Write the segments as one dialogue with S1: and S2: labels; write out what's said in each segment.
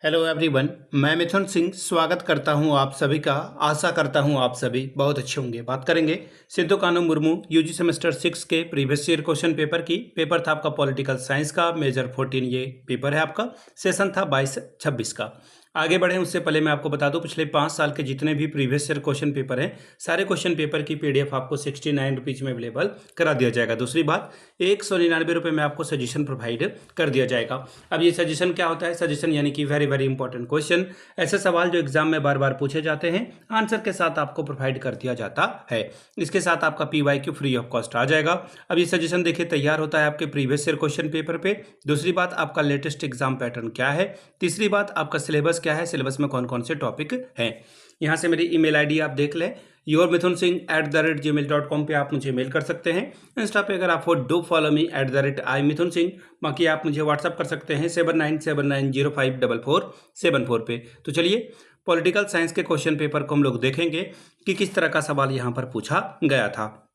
S1: Hello everyone, मैं मिथुन सिंह स्वागत करता हूं आप सभी का। आशा करता हूं आप सभी बहुत अच्छे होंगे। बात करेंगे सिद्धू कानू मुर्मू यूजी सेमेस्टर 6 के प्रीवियस ईयर क्वेश्चन पेपर की। पेपर था आपका पॉलिटिकल साइंस का, मेजर 14 ये पेपर है आपका। सेशन था 22-26 का। आगे बढ़े उससे पहले मैं आपको बता दूं, पिछले 5 साल के जितने भी प्रीवियस ईयर क्वेश्चन पेपर हैं, सारे क्वेश्चन पेपर की पीडीएफ आपको 69 रुपीज़ में अवेलेबल करा दिया जाएगा। दूसरी बात, 199 रुपये में आपको सजेशन प्रोवाइड कर दिया जाएगा। अब ये सजेशन क्या होता है? सजेशन यानी कि वेरी वेरी इंपॉर्टेंट क्वेश्चन, ऐसे सवाल जो एग्जाम में बार बार पूछे जाते हैं, आंसर के साथ आपको प्रोवाइड कर दिया जाता है। इसके साथ आपका पीवाईक्यू फ्री ऑफ कॉस्ट आ जाएगा। अब ये सजेशन देखिए तैयार होता है आपके प्रीवियस ईयर क्वेश्चन पेपर पे। दूसरी बात, आपका लेटेस्ट एग्जाम पैटर्न क्या है। तीसरी बात, आपका सिलेबस क्या है, सिलेबस में कौन कौन से टॉपिक हैं। यहाँ से मेरी ईमेल आईडी आप देख लें, yourmithunsingh@gmail.com पे आप मुझे मेल कर सकते हैं। इंस्टा पे अगर आप हो डू फॉलो मी @iMithunSingh। बाकी आप मुझे व्हाट्सअप कर सकते हैं 7979054474 पे। तो चलिए पॉलिटिकल साइंस के क्वेश्चन पेपर को हम लोग देखेंगे कि किस तरह का सवाल यहाँ पर पूछा गया था।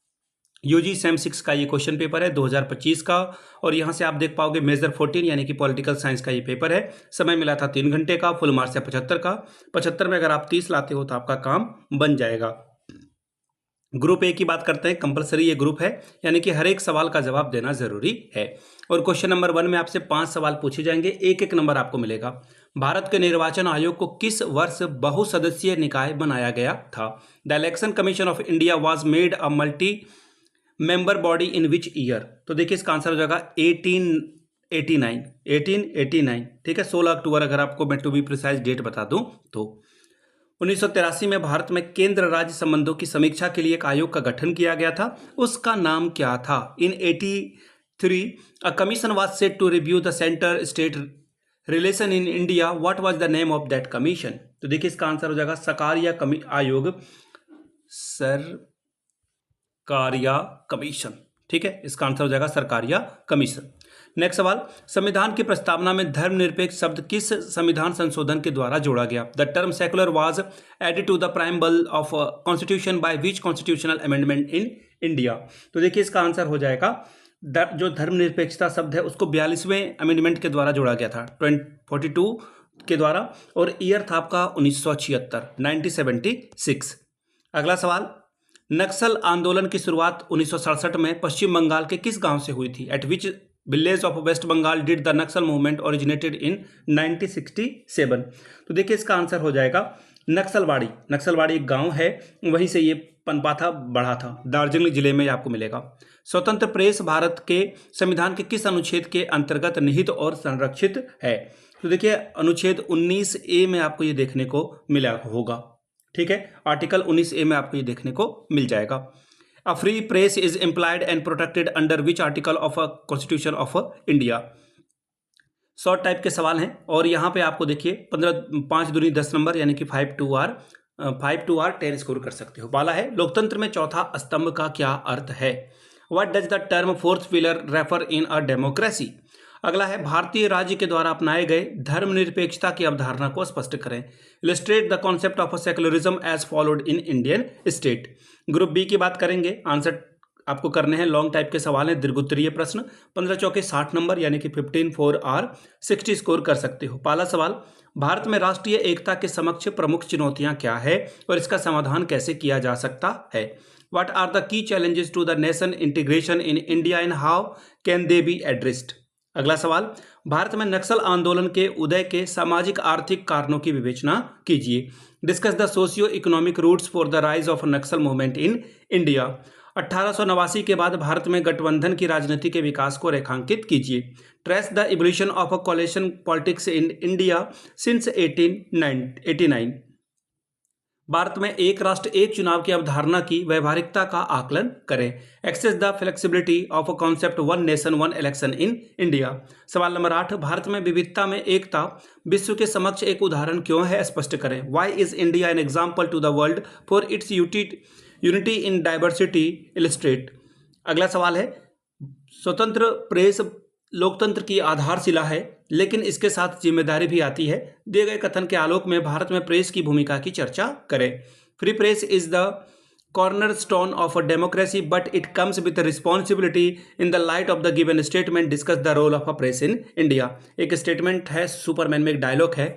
S1: यूजी सेम 6 का ये क्वेश्चन पेपर है 2025 का, और यहाँ से आप देख पाओगे मेजर 14 यानी कि पॉलिटिकल साइंस का ये पेपर है। समय मिला था 3 घंटे का, फुल मार्क्स है 75 का। 75 में अगर आप 30 लाते हो तो आपका काम बन जाएगा। ग्रुप ए की बात करते हैं, कंपलसरी ये ग्रुप है, यानी कि हर एक सवाल का जवाब देना जरूरी है। और क्वेश्चन नंबर 1 में आपसे 5 सवाल पूछे जाएंगे, एक एक नंबर आपको मिलेगा। भारत के निर्वाचन आयोग को किस वर्ष बहुसदस्यीय निकाय बनाया गया था? The election commission of India was made a multi member body in which year? तो देखिए इसका आंसर हो जाएगा 1889। ठीक है, 16 अक्टूबर, अगर आपको मैं टू बी प्रिसाइज डेट बता दूं तो। 1983 में भारत में केंद्र राज्य संबंधों की समीक्षा के लिए एक आयोग का गठन किया गया था, उसका नाम क्या था? In 83 a commission was set to review the centre state relation in India. What was the name of that commission? तो देखिए इसका आंसर हो जाएगा सरकारिया आयोग, सरकारिया कमीशन। ठीक है, इसका आंसर हो जाएगा सरकारिया कमीशन। नेक्स्ट सवाल, संविधान की प्रस्तावना में धर्मनिरपेक्ष शब्द किस संविधान संशोधन के द्वारा जोड़ा गया? The term secular was added to the preamble of constitution by which constitutional amendment in India? तो देखिए इसका आंसर हो जाएगा, जो धर्मनिरपेक्षता शब्द है उसको 42वें अमेंडमेंट के द्वारा जोड़ा गया था, 42 के द्वारा, और ईयर था आपका 1976। अगला सवाल, नक्सल आंदोलन की शुरुआत 1967 में पश्चिम बंगाल के किस गांव से हुई थी? At which village of West Bengal did the Naxal movement originated in 1967? तो देखिए इसका आंसर हो जाएगा नक्सलवाड़ी एक गांव है, वहीं से ये पनपा था, बढ़ा था, दार्जिलिंग जिले में आपको मिलेगा। स्वतंत्र प्रेस भारत के संविधान के किस अनुच्छेद के अंतर्गत निहित और संरक्षित है? तो देखिए अनुच्छेद 19A में आपको ये देखने को मिला होगा। ठीक है, आर्टिकल 19A में आपको ये देखने को मिल जाएगा। A free press is employed and protected under which article of a constitution of India? Short type के सवाल हैं, और यहाँ पे आपको देखिए 5 दूनी 10 नंबर, यानी कि 5 2 R 10 स्कोर कर सकते हो। पहला है, लोकतंत्र में चौथा स्तंभ का क्या अर्थ है? What does the term fourth pillar refer in a democracy? अगला है, भारतीय राज्य के द्वारा अपनाए गए धर्मनिरपेक्षता की अवधारणा को स्पष्ट करें। Illustrate the concept of secularism as followed in Indian state. Group B की बात करेंगे, आंसर आपको करने हैं, लॉन्ग टाइप के सवाल हैं, दीर्घोत्तरीय प्रश्न, 15 चौके 60 नंबर, यानी कि 15 4 R 60 स्कोर कर सकते हो। पहला सवाल, भारत में राष्ट्रीय एकता के समक्ष प्रमुख चुनौतियां क्या है और इसका समाधान कैसे किया जा सकता है? What are the key challenges to the nation integration in India and how can they be addressed? अगला सवाल, भारत में नक्सल आंदोलन के उदय के सामाजिक आर्थिक कारणों की विवेचना कीजिए। Discuss the socio economic roots for the rise of Naxal movement in India. 1889 के बाद भारत में गठबंधन की राजनीति के विकास को रेखांकित कीजिए। Trace the evolution of a कोalition politics in India since 1889। Bharat में एक राष्ट्र एक चुनाव की अवधारणा की व्यवहारिकता का आकलन करें। Assess the flexibility of a concept one nation one election in India. सवाल नंबर 8, भारत में विविधता में एकता विश्व के समक्ष एक उदाहरण क्यों है, स्पष्ट करें। Why is India an example to the world for its unity in diversity, illustrate. अगला सवाल है, स्वतंत्र प्रेस लोकतंत्र की आधारशिला है, लेकिन इसके साथ जिम्मेदारी भी आती है। दिए गए कथन के आलोक में भारत में प्रेस की भूमिका की चर्चा करें। Free press is the cornerstone of a democracy, but it comes with a responsibility. In the light of the given statement, discuss the role of a press in India. एक स्टेटमेंट है, Superman में एक dialogue है,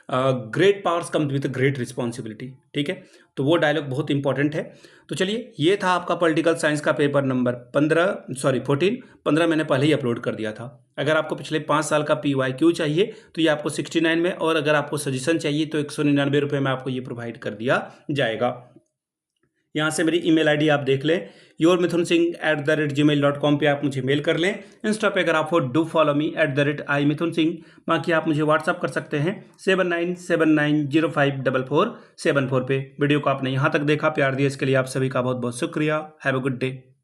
S1: great powers come with great responsibility. ठीक है, तो वो dialogue बहुत इंपॉर्टेंट है। तो चलिए, ये था आपका पॉलिटिकल साइंस का पेपर नंबर 14 मैंने पहले ही अपलोड कर दिया था। अगर आपको पिछले 5 साल का PYQ चाहिए तो ये आपको 69 में, और अगर आपको सजेशन चाहिए तो 199 रुपये में आपको ये प्रोवाइड कर दिया जाएगा। यहाँ से मेरी ईमेल आईडी आप देख लें, yourmithunsingh@gmail.com पे आप मुझे मेल कर लें। इंस्टा पे अगर आप हो, डू फॉलो मी @imithunsingh। बाकी आप मुझे व्हाट्सअप कर सकते हैं 7979054474 पे। वीडियो को आपने यहाँ तक देखा, प्यार दिया, इसके लिए आप सभी का बहुत बहुत शुक्रिया। Have a good day.